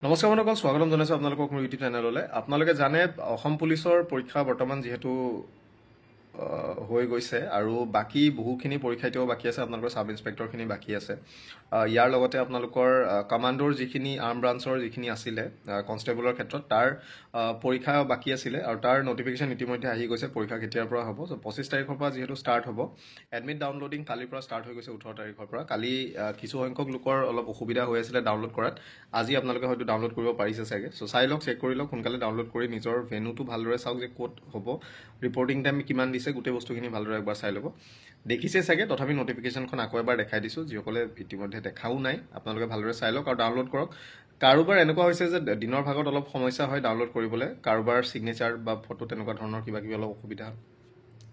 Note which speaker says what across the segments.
Speaker 1: নমস্কাৰ বন্ধুসকল, স্বাগতম জনাইছোঁ আপোনালোকক মোৰ ইউটিউব চেনেললৈ। আপোনালোকে জানে অসম পুলিচৰ পৰীক্ষা বৰ্তমান যিহেতু হৈ গৈছে আৰু বাকী বহুখিনি পৰীক্ষা এতিয়াও বাকী আছে। আপোনালোকৰ সাব ইন্সপেক্টৰখিনি বাকী আছে। ইয়াৰ লগতে আপোনালোকৰ কমাণ্ডোৰ যিখিনি আৰ্ম ব্ৰাঞ্চৰ যিখিনি আছিলে কনষ্টেবলৰ ক্ষেত্ৰত তাৰ পৰীক্ষা বাকী আছিলে আৰু তাৰ নটিফিকেশ্যন ইতিমধ্যে আহি গৈছে পৰীক্ষা কেতিয়াৰ পৰা হ'ব। চ' 25 তাৰিখৰ পৰা যিহেতু ষ্টাৰ্ট হ'ব, এডমিট ডাউনলোডিং কালিৰ পৰা ষ্টাৰ্ট হৈ গৈছে 18 তাৰিখৰ পৰা। কালি কিছু সংখ্যক লোকৰ অলপ অসুবিধা হৈ আছিলে ডাউনলোড কৰাত। আজি আপোনালোকে হয়তো ডাউনলোড কৰিব পাৰিছে চাগে। চ' চাই লওক, চেক কৰি লওক, সোনকালে ডাউনলোড কৰি নিজৰ ভেনুটো ভালদৰে চাওক যে ক'ত হ'ব, ৰিপৰ্টিং টাইম কিমান দিছে, গোটেই বস্তুখিনি ভালদৰে একবাৰ চাই ল'ব। দেখিছে চাগে, তথাপি নটিফিকেশ্যনখন আকৌ এবাৰ দেখাই দিছোঁ। যিসকলে ইতিমধ্যে দেখাও নাই, আপোনালোকে ভালদৰে চাই লওক আৰু ডাউনলোড কৰক। কাৰোবাৰ এনেকুৱা হৈছে যে দিনৰ ভাগত অলপ সমস্যা হয় ডাউনলোড কৰিবলৈ, কাৰোবাৰ ছিগনেচাৰ বা ফটো তেনেকুৱা ধৰণৰ কিবা কিবি অলপ অসুবিধা,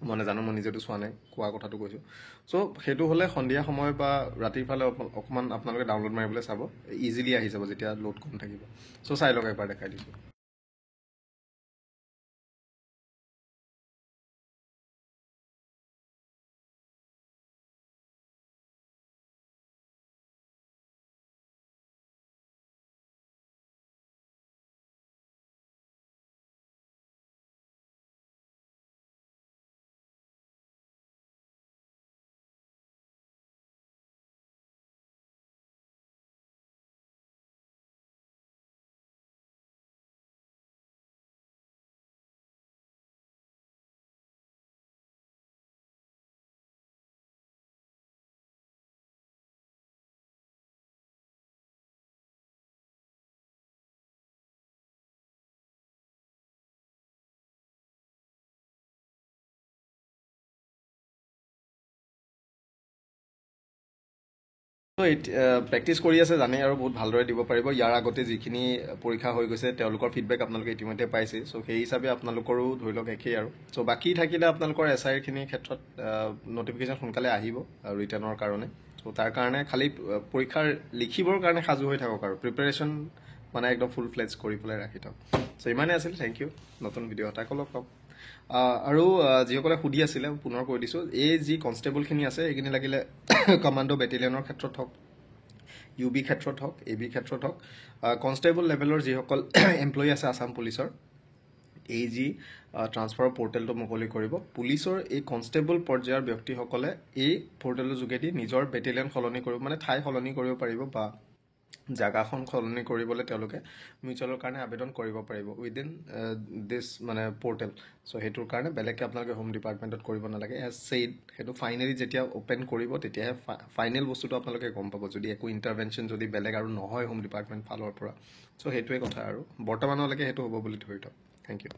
Speaker 1: মই নাজানো, মই নিজেতো চোৱা নাই, কোৱা কথাটো কৈছোঁ। চ' সেইটো হ'লে সন্ধিয়া সময় বা ৰাতিৰ ফালে অকণমান আপোনালোকে ডাউনলোড মাৰিবলৈ চাব, ইজিলি আহি যাব যেতিয়া লোড কম থাকিব। চ' চাই লওক, একবাৰ দেখাই দিছোঁ। প্ৰেক্টিচ কৰি আছে জানে আৰু বহুত ভালদৰে দিব পাৰিব। ইয়াৰ আগতে যিখিনি পৰীক্ষা হৈ গৈছে তেওঁলোকৰ ফিডবেক আপোনালোকে ইতিমধ্যে পাইছে। চ' সেই হিচাপে আপোনালোকৰো ধৰি লওক একেই আৰু। চ' বাকী থাকিলে আপোনালোকৰ SI-খিনিৰ ক্ষেত্ৰত নটিফিকেশ্যন সোনকালে আহিব ৰিটাৰ্ণৰ কাৰণে। চ' তাৰ কাৰণে খালী পৰীক্ষাৰ লিখিবৰ কাৰণে সাজু হৈ থাকক আৰু প্ৰিপেৰেশ্যন মানে একদম ফুল ফ্লেজ কৰি পেলাই ৰাখি থাকক। চ' ইমানেই আছিল। Thank U. নতুন ভিডিঅ' এটা লগ পাম। আৰু যিসকলে সুধি আছিলে পুনৰ কৈ দিছোঁ, এই যি কনষ্টেবলখিনি আছে সেইখিনি লাগিলে কমাণ্ডো বেটেলিয়নৰ ক্ষেত্ৰত হওক, UB ক্ষেত্ৰত হওক, AB ক্ষেত্ৰত হওক, কনষ্টেবল লেভেলৰ যিসকল এমপ্লয়ী আছে আছাম পুলিচৰ, এই যি ট্ৰান্সফাৰ পৰ্টেলটো মুকলি কৰিব, পুলিচৰ এই কনষ্টেবল পৰ্যায়ৰ ব্যক্তিসকলে এই পৰ্টেলৰ যোগেদি নিজৰ বেটেলিয়ন সলনি কৰিব, মানে ঠাই সলনি কৰিব পাৰিব বা জাগাখন সলনি কৰিবলৈ তেওঁলোকে মিউচুৱেলৰ কাৰণে আবেদন কৰিব পাৰিব উইদিন দিছ মানে পৰ্টেল। চ' সেইটোৰ কাৰণে বেলেগকৈ আপোনালোকে হোম ডিপাৰ্টমেণ্টত কৰিব নালাগে। এজ ছেইড, সেইটো ফাইনেলি যেতিয়া অ'পেন কৰিব তেতিয়াহে ফাইনেল বস্তুটো আপোনালোকে গম পাব, যদি একো ইণ্টাৰভেনশ্যন যদি বেলেগ আৰু নহয় হোম ডিপাৰ্টমেণ্ট ফালৰ পৰা। চ' সেইটোৱে কথা আৰু বৰ্তমানলৈকে সেইটো হ'ব বুলি ধৰি থওক। Thank U.